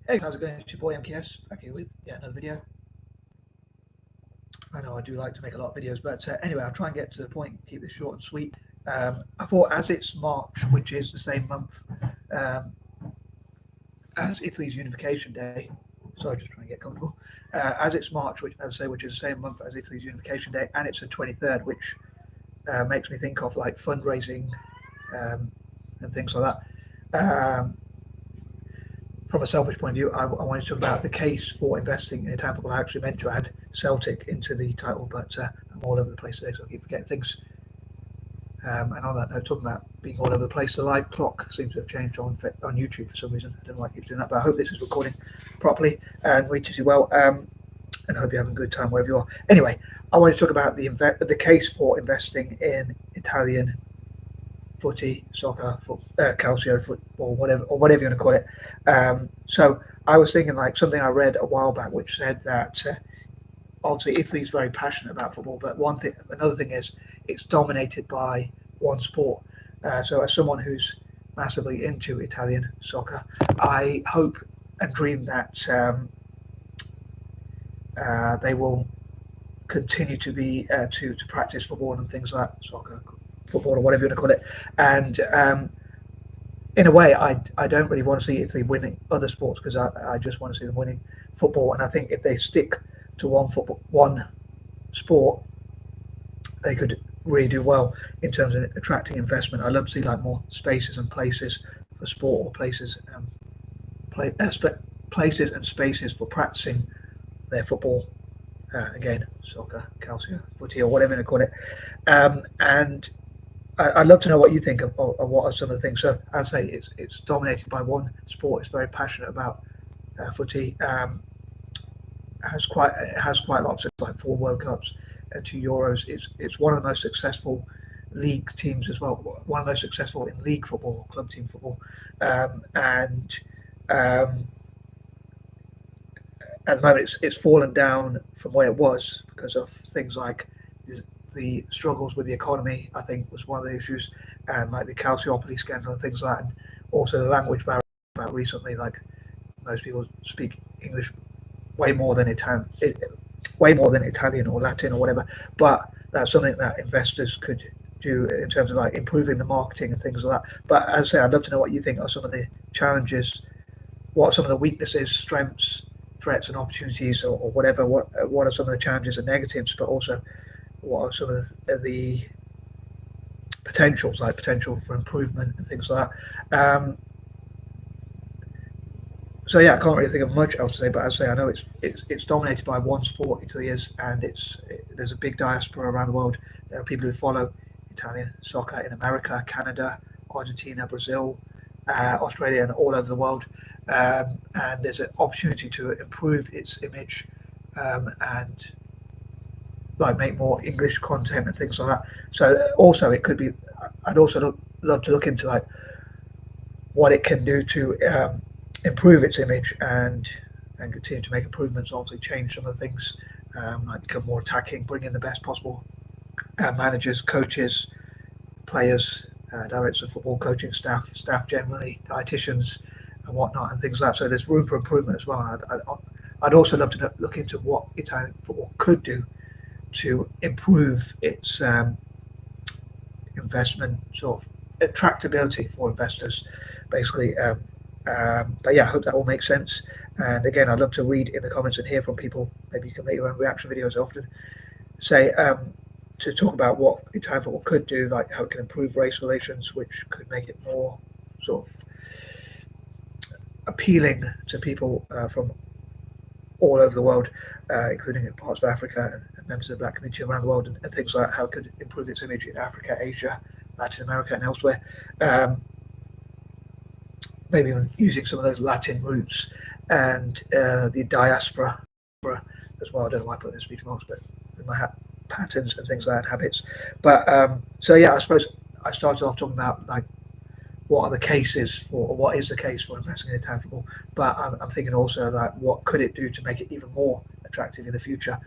Hey, how's it going? It's your boy M.K.S. back here with another video. I know I do like to make a lot of videos, but anyway, I'll try and get to the point, keep this short and sweet. I thought, as it's March, which is the same month um, as Italy's Unification Day. Sorry, just trying to get comfortable. As it's March, which, as I say, which is the same month as Italy's Unification Day, and it's the 23rd, which makes me think of like fundraising um, and things like that. From a selfish point of view, I wanted to talk about the case for investing in Italian football. I actually meant to add Celtic into the title, but I'm all over the place today, so I keep forgetting things. And on that note, talking about being all over the place, the live clock seems to have changed on YouTube for some reason. I don't know why it keeps doing that, but I hope this is recording properly and reaches you well. And I hope you're having a good time wherever you are. Anyway, I want to talk about the case for investing in Italian footy, soccer, calcio, football, whatever you want to call it. So I was thinking like something I read a while back, which said that obviously Italy is very passionate about football, but another thing is it's dominated by one sport. So as someone who's massively into Italian soccer, I hope and dream that they will continue to be to practice football and things like soccer, football, or whatever you want to call it. And in a way, I don't really want to see Italy winning other sports because I just want to see them winning football. And I think if they stick to one sport, they could really do well in terms of attracting investment. I love to see like more spaces and places for sport, or places and spaces for practicing their football. Again, soccer, calcio, footy, or whatever you call it. And I'd love to know what you think of what are some of the things. So I'd say it's dominated by one sport. It's very passionate about footy. Has quite a lot of success, like 4 World Cups and 2 Euros. It's one of the most successful league teams as well. One of the most successful in league football, club team football, and at the moment it's fallen down from where it was because of things like the struggles with the economy. I think was one of the issues, and like the calciopoly scandal and things like that, and also the language barrier about recently. Like most people speak English way more than Italian or Latin or whatever. But that's something that investors could do in terms of like improving the marketing and things like that. But as I say, I'd love to know what you think are some of the challenges, what are some of the weaknesses, strengths, threats, and opportunities, or whatever. What are some of the challenges and negatives, but also what are some of the potentials, like potential for improvement and things like that. So yeah, I can't really think of much else to say. But as I say, I know it's dominated by one sport. Italy is, and there's a big diaspora around the world. There are people who follow Italian soccer in America, Canada, Argentina, Brazil, Australia, and all over the world. And there's an opportunity to improve its image and like make more English content and things like that. So also it could be. I'd also love to look into like what it can do to improve its image and continue to make improvements. Obviously, change some of the things, like become more attacking, bring in the best possible managers, coaches, players, directors of football, coaching staff generally, dietitians, and whatnot, and things like that. So there's room for improvement as well. And I'd also love to look into what Italian football could do to improve its investment sort of attractability for investors, basically. But yeah, I hope that all makes sense. And again, I'd love to read in the comments and hear from people. Maybe you can make your own reaction videos. I often say to talk about what Italian football could do, like how it can improve race relations, which could make it more sort of appealing to people from all over the world, including parts of Africa and members of the black community around the world, and things like how it could improve its image in Africa, Asia, Latin America, and elsewhere. Maybe even using some of those Latin roots and the diaspora as well. I don't know why I put in speech marks, but with my patterns and things like that, habits. But so yeah, I suppose I started off talking about like what are the cases for, or what is the case for investing in Italian football. But I'm thinking also like what could it do to make it even more attractive in the future,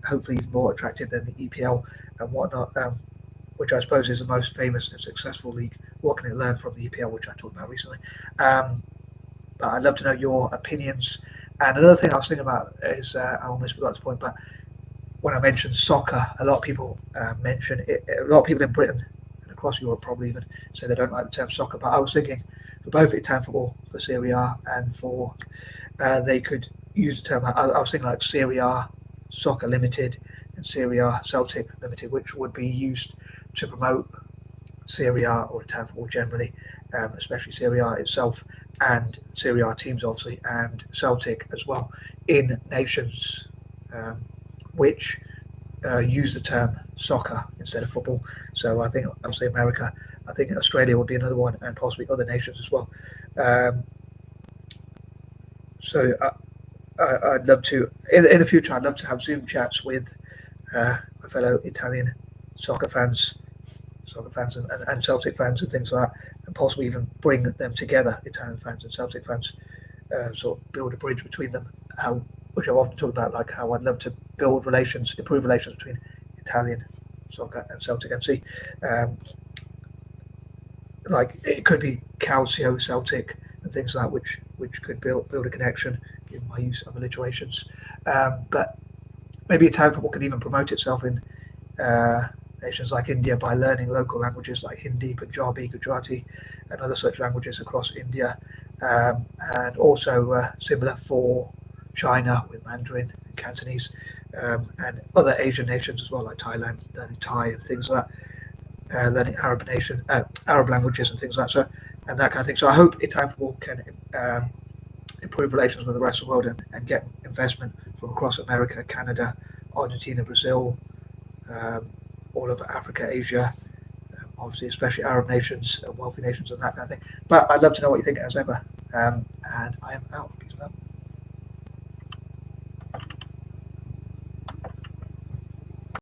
hopefully even more attractive than the EPL and whatnot. Which I suppose is the most famous and successful league. What can it learn from the EPL, which I talked about recently? but I'd love to know your opinions. And another thing I was thinking about is I almost forgot this point, but when I mentioned soccer, a lot of people mention it. A lot of people in Britain and across Europe probably even say they don't like the term soccer. But I was thinking for both Italian football, for Serie A, and for they could use the term. I was thinking like Serie A Soccer Limited and Serie A Celtic Limited, which would be used to promote Serie A or Italian football generally, especially Serie A itself and Serie A teams obviously, and Celtic as well in nations which use the term soccer instead of football. So I think obviously America, I think Australia would be another one, and possibly other nations as well. Um, so I'd love to in the future. I'd love to have Zoom chats with my fellow Italian soccer fans, and Celtic fans and things like that, and possibly even bring them together, Italian fans and Celtic fans, sort of build a bridge between them. How, which I've often talked about, like how I'd love to build relations, improve relations between Italian soccer and Celtic FC. Um, like it could be Calcio Celtic and things like that, which could build a connection in my use of alliterations. But maybe Italian football could even promote itself in nations like India by learning local languages like Hindi, Punjabi, Gujarati, and other such languages across India, and also similar for China with Mandarin and Cantonese, and other Asian nations as well, like Thailand, learning Thai and things like that, learning Arab languages and things like that. So, and that kind of thing. So I hope Italian football can improve relations with the rest of the world and get investment from across America, Canada, Argentina, Brazil, all of Africa, Asia, obviously, especially Arab nations, wealthy nations, and that kind of thing. But I'd love to know what you think as ever. And I am out.